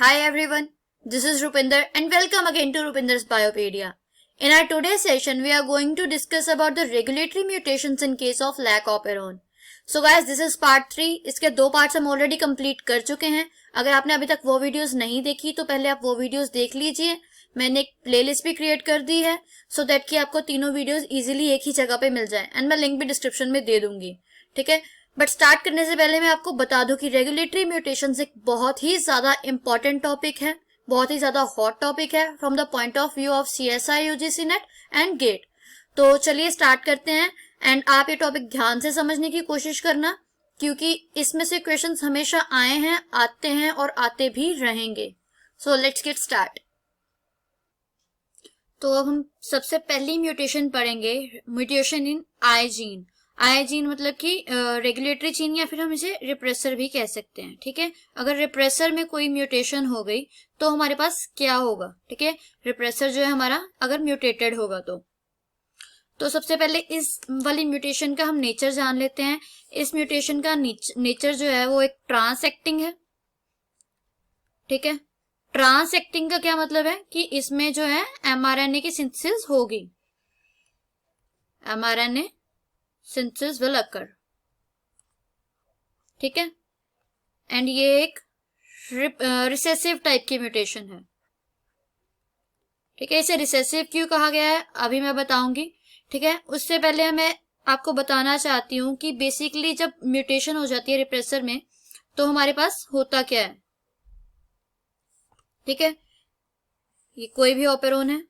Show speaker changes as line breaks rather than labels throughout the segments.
Hi everyone, this is Rupinder and welcome again to Rupinder's Biopedia. In our today's session, we are going to discuss about the regulatory mutations in case of lack operon. So guys, this is part 3. इसके 2 parts हम already complete कर चुके हैं. अगर आपने अभी तक वो वीडियोस नहीं देखी तो पहले आप वो वीडियोस देख लीजिए. मैंने एक प्लेलिस्ट भी क्रिएट कर दी है सो दैट कि आपको तीनों वीडियोस इजीली एक ही जगह पे मिल जाए एंड मैं लिंक भी डिस्क्रिप्शन में दे दूंगी. ठीक है, बट स्टार्ट करने से पहले मैं आपको बता दूं कि रेगुलेटरी म्यूटेशंस एक बहुत ही ज्यादा इंपॉर्टेंट टॉपिक है, बहुत ही ज्यादा हॉट टॉपिक है from the point of view of CSI, UGC net and GATE. तो चलिए स्टार्ट करते हैं एंड आप ये टॉपिक ध्यान से समझने की कोशिश करना क्योंकि इसमें से क्वेश्चंस हमेशा आए हैं, आते हैं और आते भी रहेंगे. So let's get start. तो अब हम सबसे पहली म्यूटेशन पढ़ेंगे, mutation in I gene. I gene मतलब कि रेगुलेटरी जीन या फिर हम इसे रिप्रेसर भी कह सकते हैं. ठीक है, अगर रिप्रेसर में कोई म्यूटेशन हो गई तो हमारे पास क्या होगा. ठीक है, रिप्रेसर जो है हमारा अगर म्यूटेटेड होगा तो सबसे पहले इस वाली म्यूटेशन का हम नेचर जान लेते हैं. इस म्यूटेशन का नेचर जो है वो एक ट्रांस एक्टिंग है. ठीक है, ट्रांस एक्टिंग का क्या मतलब है कि इसमें जो है mRNA की सिंथेसिस होगी. mRNA synthesis will occur. ठीक है, एंड ये एक रिसेसिव टाइप की म्यूटेशन है. ठीक है, इसे रिसेसिव क्यों कहा गया है अभी मैं बताऊंगी. ठीक है, उससे पहले मैं आपको बताना चाहती हूं कि बेसिकली जब म्यूटेशन हो जाती है रिप्रेसर में तो हमारे पास होता क्या है. ठीक है, ये कोई भी ऑपेरोन है.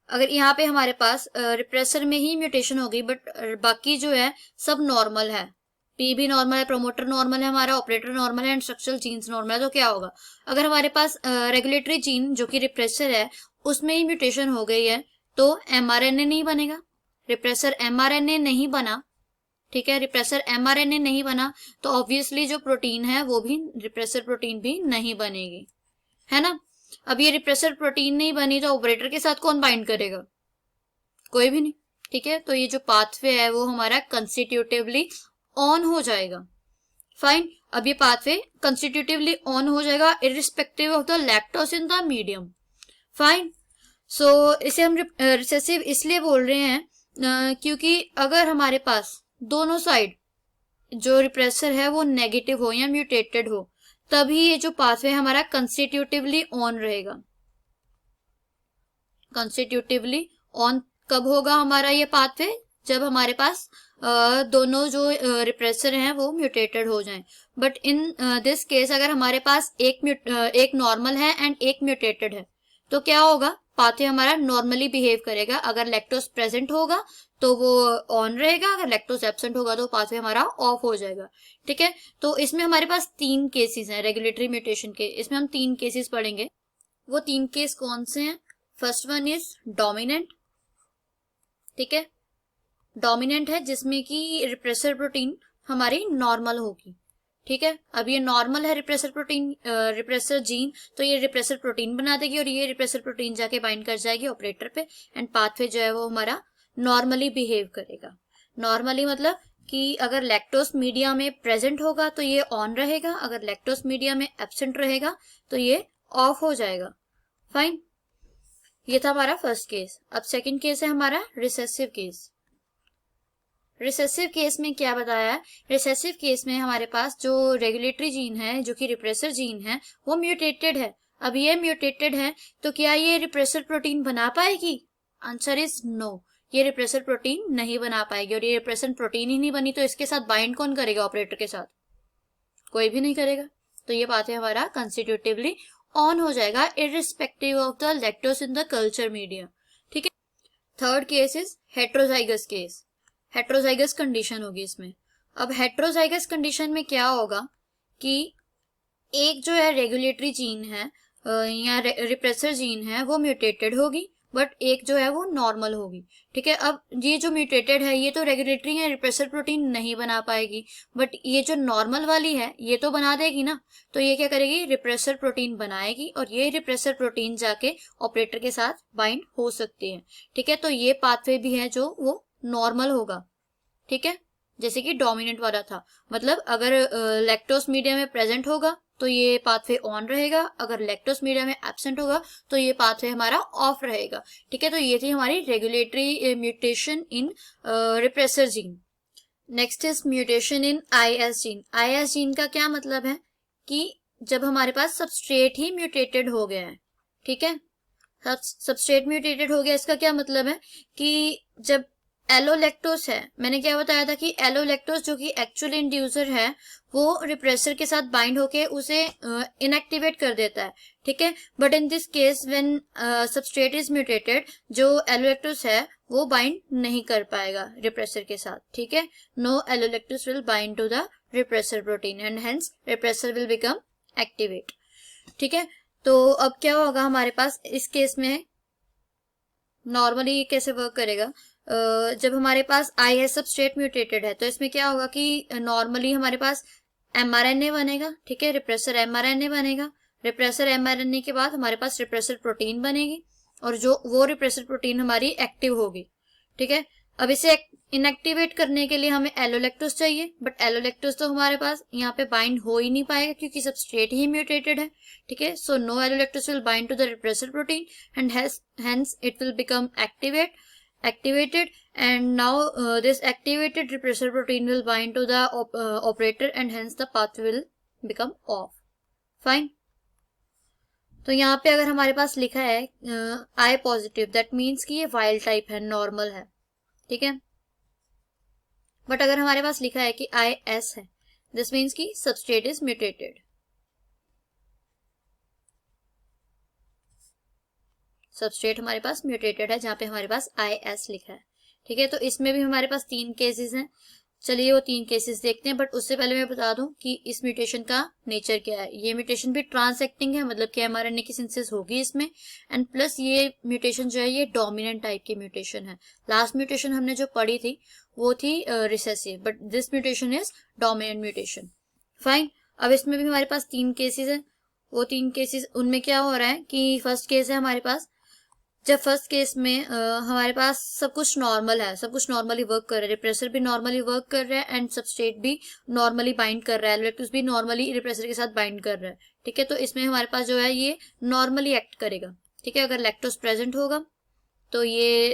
अगर यहाँ पे हमारे पास रिप्रेसर में ही म्यूटेशन हो गई बट बाकी जो है सब नॉर्मल है, पी भी नॉर्मल है, प्रोमोटर नॉर्मल है, हमारा ऑपरेटर नॉर्मल है, इंस्ट्रक्शनल जीन्स नॉर्मल है, तो क्या होगा. अगर हमारे पास रेगुलेटरी जीन जो कि रिप्रेसर है उसमें ही म्यूटेशन हो गई है तो mRNA नहीं बनेगा. रिप्रेसर mRNA नहीं बना. ठीक है, रिप्रेसर mRNA नहीं बना तो ऑब्वियसली जो प्रोटीन है वो भी रिप्रेसर प्रोटीन भी नहीं बनेगी, है ना. अब ये रिप्रेसर प्रोटीन नहीं बनी तो ऑपरेटर के साथ कौन बाइंड करेगा, कोई भी नहीं. ठीक है, तो ये जो पाथवे है वो हमारा कंस्टिट्यूटिवली ऑन हो जाएगा. फाइन, अब ये पाथवे कंस्टिट्यूटिवली ऑन हो जाएगा irrespective of the lactose in the medium. Fine, so इसे हम रिसेसिव इसलिए बोल रहे हैं क्योंकि अगर हमारे पास दोनों साइड जो रिप्रेसर है वो नेगेटिव हो या म्यूटेटेड हो तभी ये जो पाथवे हमारा कंस्टिट्यूटिवली ऑन रहेगा. कंस्टिट्यूटिवली ऑन कब होगा हमारा ये पाथवे, जब हमारे पास दोनों जो रिप्रेसर हैं वो म्यूटेटेड हो जाएं. बट इन दिस केस अगर हमारे पास एक नॉर्मल है एंड एक म्यूटेटेड है तो क्या होगा, पाथवे हमारा नॉर्मली बिहेव करेगा. अगर लैक्टोज प्रेजेंट होगा तो वो ऑन रहेगा, अगर लैक्टोज एब्सेंट होगा तो पाथवे हमारा ऑफ हो जाएगा. ठीक है, तो इसमें हमारे पास 3 केसेस हैं रेगुलेटरी म्यूटेशन के. इसमें हम 3 केसेस पढ़ेंगे. वो 3 केस कौन से हैं. First one is dominant. ठीक है, डोमिनेंट है जिसमें कि रिप्रेसर प्रोटीन हमारी नॉर्मल होगी. ठीक है, अब ये नॉर्मल है रिप्रेसर प्रोटीन, रिप्रेसर जीन, तो ये रिप्रेसर प्रोटीन बना देगी और ये रिप्रेसर प्रोटीन जाके बाइंड कर जाएगी ऑपरेटर पे एंड पाथवे जो है वो हमारा नॉर्मली बिहेव करेगा. नॉर्मली मतलब कि अगर लैक्टोज मीडिया में प्रेजेंट होगा तो ये ऑन रहेगा, अगर लैक्टोज मीडिया में एब्सेंट रहेगा तो ये ऑफ हो जाएगा. फाइन, ये था हमारा फर्स्ट केस. अब सेकंड केस है हमारा रिसेसिव केस. रिसेसिव केस में क्या बताया है, रिसेसिव केस में हमारे पास जो रेगुलेटरी जीन है जो कि रिप्रेसर जीन है वो म्यूटेटेड है. अब ये म्यूटेटेड है तो क्या ये रिप्रेसर प्रोटीन बना पाएगी, आंसर इज नो. ये रिप्रेसर प्रोटीन नहीं बना पाएगी और ये रिप्रेसर प्रोटीन ही नहीं बनी तो इसके साथ बाइंड कौन करेगा ऑपरेटर के साथ, कोई भी नहीं करेगा. तो ये पाथवे हमारा कंस्टिट्यूटिवली ऑन हो जाएगा irrespective of the lactose in the culture media. ठीक है, third case is heterozygous case. Heterozygous condition होगी इसमें. अब हेट्रोजाइगस कंडीशन में क्या होगा कि एक जो है रेगुलेटरी जीन है या रिप्रेसर जीन है वो म्यूटेटेड होगी बट एक जो है वो नॉर्मल होगी. ठीक है, अब ये जो म्यूटेटेड है ये तो रेगुलेटरी है, रिप्रेसर प्रोटीन नहीं बना पाएगी बट ये जो नॉर्मल वाली है ये तो बना देगी ना. तो ये क्या करेगी, रिप्रेसर प्रोटीन बनाएगी और ये रिप्रेसर प्रोटीन जाके ऑपरेटर के साथ बाइंड हो सकती है. ठीक है, तो ये पाथवे भी है जो वो नॉर्मल होगा. ठीक है, जैसे कि डोमिनेंट वाला था, मतलब अगर लैक्टोज मीडिया में प्रेजेंट होगा तो ये पाथवे ऑन रहेगा, अगर लैक्टोज मीडिया में एब्सेंट होगा तो ये पाथवे हमारा ऑफ रहेगा। ठीक है, तो ये थी हमारी regulatory mutation in repressor gene. Next is mutation in IS gene. IS gene का क्या मतलब है कि जब हमारे पास सबस्ट्रेट ही म्यूटेटेड हो गया है, ठीक है, सबस्ट्रेट म्यूटेटेड हो गया, इसका क्या मतलब है कि जब एलोलैक्टोज है, मैंने क्या बताया था कि एलोलैक्टोज जो कि एक्चुअल इंड्यूसर है वो रिप्रेसर के साथ बाइंड होके उसे इनएक्टिवेट कर देता है। ठीक है, but in this case when substrate is mutated, जो एलोलैक्टोज है वो बाइंड नहीं कर पाएगा रिप्रेसर के साथ। ठीक है, no allolactose will bind to the repressor protein and hence repressor will become activate. ठीक है, तो अब क्या होगा हमारे पास इस केस में, नॉर्मली कैसे वर्क करेगा, जब हमारे पास IS सबस्ट्रेट म्यूटेटेड है तो इसमें क्या होगा कि नॉर्मली हमारे पास mRNA बनेगा। ठीक है, रिप्रेसर mRNA बनेगा, रिप्रेसर mRNA के बाद हमारे पास रिप्रेसर प्रोटीन बनेगी और जो वो रिप्रेसर प्रोटीन हमारी एक्टिव होगी। ठीक है, अब इसे इनएक्टिवेट करने के लिए हमें एलोलैक्टोज चाहिए, बट एलोलैक्टोज तो हमारे पास यहाँ पे बाइंड हो ही नहीं पाएगा क्योंकि सबस्ट्रेट ही म्यूटेटेड है। ठीक है, so no allolactose will bind to the repressor protein and hence it will become activated and now this activated repressor protein will bind to the operator and hence the pathway will become off. Fine. तो यहाँ पे अगर हमारे पास लिखा है I positive, that means कि ये wild type है, नॉर्मल है। ठीक है, बट अगर हमारे पास लिखा है कि IS है, दिस मीन्स कि सबस्ट्रेट इज म्यूटेटेड। सबस्ट्रेट हमारे पास म्यूटेटेड है जहां पे हमारे पास IS लिखा है। ठीक है, तो इसमें भी हमारे पास 3 केसेस हैं। चलिए वो 3 केसेस देखते हैं, बट उससे पहले मैं बता दूं कि इस म्यूटेशन का नेचर क्या है। ये म्यूटेशन भी ट्रांसएक्टिंग है, मतलब कि mRNA की सिंथेसिस होगी इसमें, एंड प्लस ये म्यूटेशन जो है ये डोमिनेंट टाइप की म्यूटेशन है। लास्ट म्यूटेशन हमने जो पढ़ी थी वो थी recessive, but this mutation is dominant mutation. Fine, अब इसमें भी हमारे पास 3 केसेस हैं। वो 3 केसेस, उनमें क्या हो रहा है कि फर्स्ट केस है हमारे पास, जब फर्स्ट केस में हमारे पास सब कुछ नॉर्मल है, सब कुछ नॉर्मली वर्क कर रहा है, रिप्रेसर भी नॉर्मली वर्क कर रहा है एंड सबस्ट्रेट भी नॉर्मली बाइंड कर रहा है, एलोलैक्टोज भी नॉर्मली रिप्रेसर के साथ बाइंड कर रहा है। ठीक है, तो इसमें हमारे पास जो है ये नॉर्मली एक्ट करेगा। ठीक है, अगर लैक्टोज प्रेजेंट होगा तो ये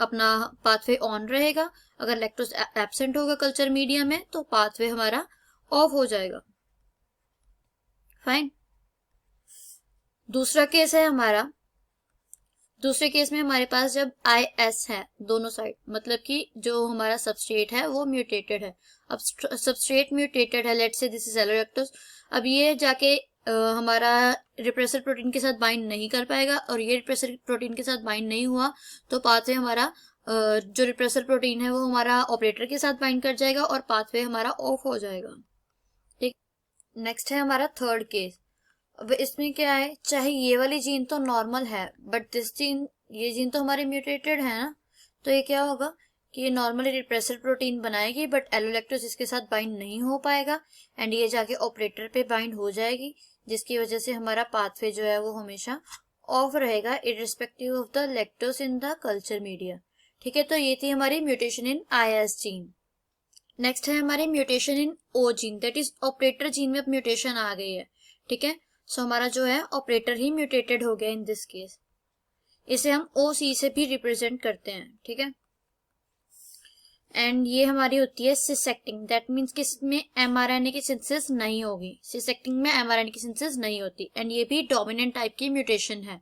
अपना पाथवे ऑन रहेगा, अगर लैक्टोज एब्सेंट होगा कल्चर मीडिया में तो पाथवे हमारा ऑफ हो जाएगा। फाइन, दूसरा केस है हमारा, दूसरे केस में हमारे पास जब IS है दोनों साइड, मतलब कि जो हमारा सबस्ट्रेट है वो म्यूटेटेड है। अब सबस्ट्रेट म्यूटेटेड है, लेट्स से दिस इज एलोलैक्टोज, अब ये जाके हमारा रिप्रेसर प्रोटीन के साथ बाइंड नहीं कर पाएगा और ये रिप्रेसर प्रोटीन के साथ बाइंड नहीं हुआ तो पाथवे हमारा जो रिप्रेसर प्रोटीन है वो हमारा ऑपरेटर के साथ बाइंड कर जाएगा और पाथवे हमारा ऑफ हो जाएगा। ठीक, नेक्स्ट है हमारा थर्ड केस। अब इसमें क्या है, चाहे ये वाली जीन तो नॉर्मल है बट दिस जीन, ये जीन तो हमारे म्यूटेटेड है ना, तो ये क्या होगा कि ये नॉर्मली रिप्रेसर प्रोटीन बनाएगी बट एलोलैक्टोज इसके साथ बाइंड नहीं हो पाएगा एंड ये जाके ऑपरेटर पे बाइंड हो जाएगी, जिसकी वजह से हमारा पाथवे जो है वो हमेशा ऑफ रहेगा irrespective of the lactose in the culture media. ठीक है, तो ये थी हमारी mutation in IS gene. Next है हमारी mutation in O gene, that is operator gene में अब म्यूटेशन आ गई है। ठीक है, सो हमारा जो है ऑपरेटर ही म्यूटेटेड हो गया इन दिस केस, इसे हम OC से भी रिप्रेजेंट करते हैं। ठीक है, एंड ये हमारी होती है सिस एक्टिंग, दैट मीन्स कि इसमें mRNA की सिंथेसिस नहीं होगी, सिस एक्टिंग में mRNA की सिंथेसिस नहीं होती एंड ये भी डोमिनेंट टाइप की म्यूटेशन है।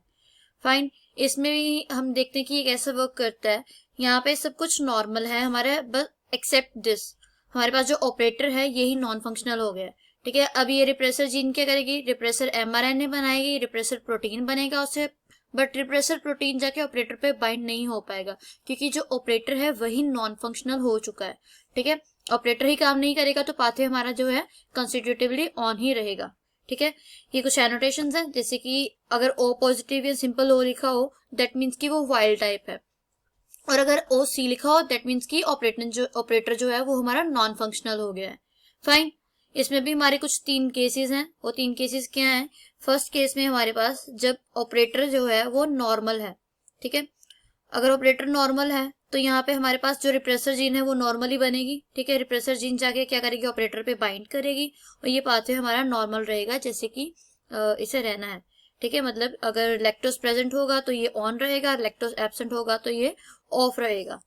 फाइन, इसमें भी हम देखते हैं कि ये कैसे वर्क करता है। यहाँ पे सब कुछ नॉर्मल है हमारे, बस एक्सेप्ट दिस, हमारे पास जो ऑपरेटर है यही नॉन फंक्शनल हो गया। ठीक है, अब ये रिप्रेसर जीन क्या करेगी, रिप्रेसर mRNA बनाएगी, रिप्रेसर प्रोटीन बनेगा उससे, बट रिप्रेसर प्रोटीन जाके ऑपरेटर पे बाइंड नहीं हो पाएगा क्योंकि जो ऑपरेटर है वही नॉन फंक्शनल हो चुका है। ठीक है, ऑपरेटर ही काम नहीं करेगा तो पाथवे हमारा जो है कंस्टिट्यूटिवली ऑन ही रहेगा। ठीक है, ये कुछ एनोटेशंस हैं, जैसे कि अगर O पॉजिटिव या सिंपल O लिखा हो दैट मीन्स कि वो वाइल्ड टाइप है, और अगर OC लिखा हो दैट मीन्स कि ऑपरेटर जो है वो हमारा नॉन फंक्शनल हो गया है। फाइन, इसमें भी हमारे कुछ 3 केसेस हैं। वो 3 केसेस क्या हैं, फर्स्ट केस में हमारे पास जब ऑपरेटर जो है वो नॉर्मल है। ठीक है, अगर ऑपरेटर नॉर्मल है तो यहाँ पे हमारे पास जो रिप्रेसर जीन है वो नॉर्मली बनेगी, ठीक है। रिप्रेसर जीन जाके क्या करेगी, ऑपरेटर पे बाइंड करेगी और ये पाथवे हमारा नॉर्मल रहेगा जैसे कि इसे रहना है, ठीक है। मतलब अगर लैक्टोज प्रेजेंट होगा तो ये ऑन रहेगा, लैक्टोज एब्सेंट होगा तो ये ऑफ रहेगा,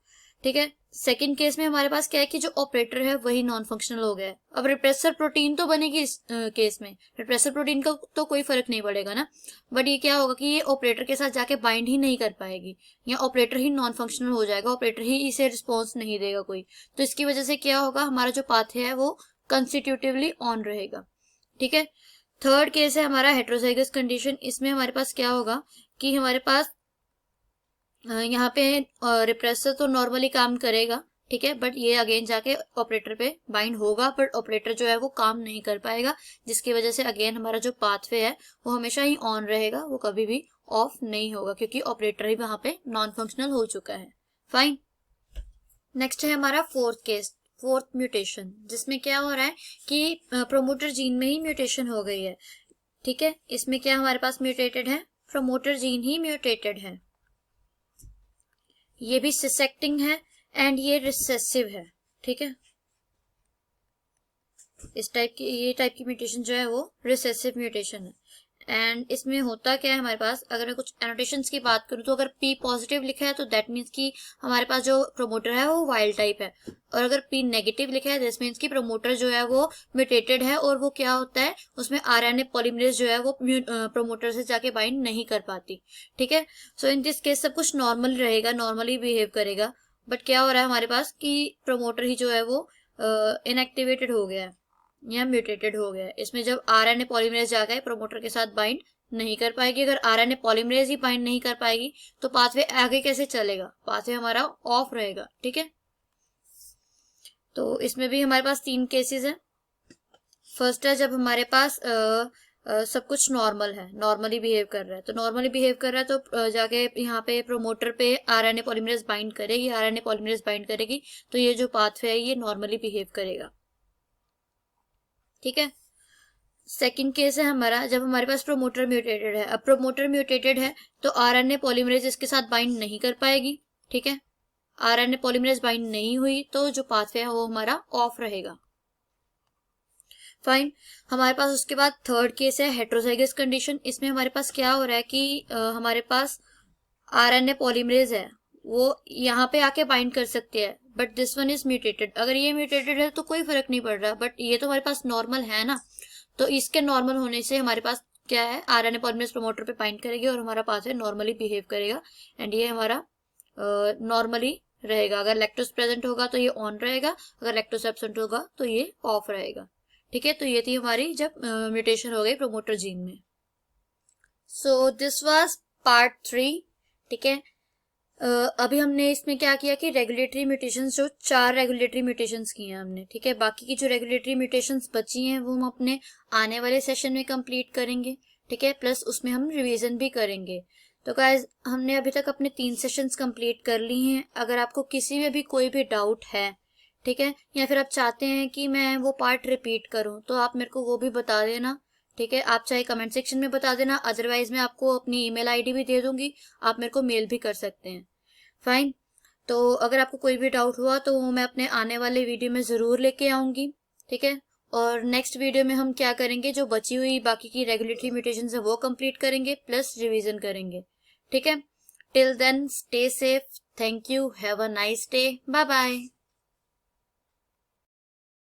ठीक है। सेकंड केस में हमारे पास क्या है कि जो ऑपरेटर है वही नॉन फंक्शनल हो गया है। अब रिप्रेसर प्रोटीन तो बनेगी इस केस में, रिप्रेसर प्रोटीन का तो कोई फर्क नहीं पड़ेगा ना, बट ये क्या होगा कि ये ऑपरेटर के साथ जाके बाइंड ही नहीं कर पाएगी, या ऑपरेटर ही नॉन फंक्शनल हो जाएगा, ऑपरेटर ही इसे रिस्पॉन्स नहीं देगा कोई। तो इसकी वजह से क्या होगा, हमारा जो पाथवे है वो कंस्टिट्यूटिवली ऑन रहेगा, ठीक है। थर्ड केस है हमारा हेटेरोजाइगस कंडीशन। इसमें हमारे पास क्या होगा कि हमारे पास यहाँ पे रिप्रेसर तो नॉर्मली काम करेगा, ठीक है, बट ये अगेन जाके ऑपरेटर पे बाइंड होगा, बट ऑपरेटर जो है वो काम नहीं कर पाएगा, जिसकी वजह से अगेन हमारा जो पाथवे है वो हमेशा ही ऑन रहेगा, वो कभी भी ऑफ नहीं होगा क्योंकि ऑपरेटर ही वहां पे नॉन फंक्शनल हो चुका है। फाइन। नेक्स्ट है हमारा फोर्थ केस, फोर्थ म्यूटेशन, जिसमें क्या हो रहा है कि प्रोमोटर जीन में ही म्यूटेशन हो गई है, ठीक है। इसमें क्या हमारे पास म्यूटेटेड है, प्रोमोटर जीन ही म्यूटेटेड है। ये भी सिसेक्टिंग है एंड ये रिसेसिव है, ठीक है। इस टाइप की, ये टाइप की म्यूटेशन जो है वो रिसेसिव म्यूटेशन है। एंड इसमें होता क्या है हमारे पास, अगर मैं कुछ एनोटेशंस की बात करूं तो अगर P पॉजिटिव लिखा है तो दैट मीन्स कि हमारे पास जो प्रोमोटर है वो वाइल्ड टाइप है, और अगर P नेगेटिव लिखा है दिस मीन्स कि प्रोमोटर जो है वो म्यूटेटेड है, और वो क्या होता है उसमें RNA पॉलीमरेज जो है वो प्रोमोटर से जाके बाइंड नहीं कर पाती, ठीक है। सो इन दिस केस सब कुछ नॉर्मल रहेगा, नॉर्मली बिहेव करेगा, बट क्या हो रहा है हमारे पास कि प्रोमोटर ही जो है वो इनएक्टिवेटेड हो गया है या म्यूटेटेड हो गया है। इसमें जब RNA पॉलीमरेज जाकर प्रोमोटर के साथ बाइंड नहीं कर पाएगी, अगर RNA पॉलीमरेज ही बाइंड नहीं कर पाएगी तो पाथवे आगे कैसे चलेगा, पाथवे हमारा ऑफ रहेगा, ठीक है। तो इसमें भी हमारे पास 3 केसेस हैं। फर्स्ट है जब हमारे पास सब कुछ नॉर्मल है, नॉर्मली बिहेव कर रहा है, तो नॉर्मली बिहेव कर रहा है तो जाके यहाँ पे प्रोमोटर पे RNA पॉलीमरेज बाइंड करेगी, RNA पॉलीमरेज बाइंड करेगी तो ये जो पाथवे है ये नॉर्मली बिहेव करेगा, ठीक है। सेकंड केस है हमारा जब हमारे पास प्रोमोटर म्यूटेटेड है। अब प्रोमोटर म्यूटेटेड है तो RNA पॉलीमरेज इसके साथ बाइंड नहीं कर पाएगी, ठीक है। RNA पॉलीमरेज बाइंड नहीं हुई तो जो पाथवे है वो हमारा ऑफ रहेगा। फाइन। हमारे पास उसके बाद थर्ड केस है हेटेरोजाइगस कंडीशन। इसमें हमारे पास क्या हो रहा है कि हमारे पास RNA पॉलीमरेज है वो यहाँ पे आके बाइंड कर सकती है, but this one is mutated. अगर ये म्यूटेटेड है तो कोई फर्क नहीं पड़ रहा, बट ये तो हमारे पास नॉर्मल है ना, तो इसके नॉर्मल होने से हमारे पास क्या है, RNA पॉलीमरेज प्रोमोटर पे बाइंड करेगी और हमारा पाथवे नॉर्मली बिहेव करेगा एंड ये हमारा नॉर्मली रहेगा। अगर लैक्टोज प्रेजेंट होगा तो ये ऑन रहेगा, अगर लैक्टोज एब्सेंट होगा तो ये ऑफ रहेगा, ठीक है। तो ये थी हमारी जब म्यूटेशन हो गई प्रोमोटर जीन में। सो दिस वाज पार्ट 3, ठीक है। अभी हमने इसमें क्या किया कि रेगुलेटरी म्यूटेशंस, जो 4 रेगुलेटरी म्यूटेशंस किए हैं हमने, ठीक है। बाकी की जो रेगुलेटरी म्यूटेशंस बची हैं वो हम अपने आने वाले सेशन में कंप्लीट करेंगे, ठीक है। प्लस उसमें हम रिवीजन भी करेंगे। तो गाइस हमने अभी तक अपने 3 सेशंस कंप्लीट कर ली हैं। अगर आपको किसी में भी कोई भी डाउट है, ठीक है, या फिर आप चाहते हैं कि मैं वो पार्ट रिपीट करूं तो आप मेरे को वो भी बता देना, ठीक है। आप चाहे कमेंट सेक्शन में बता देना, अदरवाइज मैं आपको अपनी ईमेल आईडी भी दे दूंगी, आप मेरे को मेल भी कर सकते हैं। फाइन। तो अगर आपको कोई भी डाउट हुआ तो वो मैं अपने आने वाले वीडियो में ज़रूर लेके आऊँगी, ठीक है। और नेक्स्ट वीडियो में हम क्या करेंगे, जो बची हुई बाकी की रेगुलेटरी म्यूटेशंस है वो कंप्लीट करेंगे प्लस रिवीजन करेंगे, ठीक है। Till then stay safe, thank you, have a nice day, bye bye.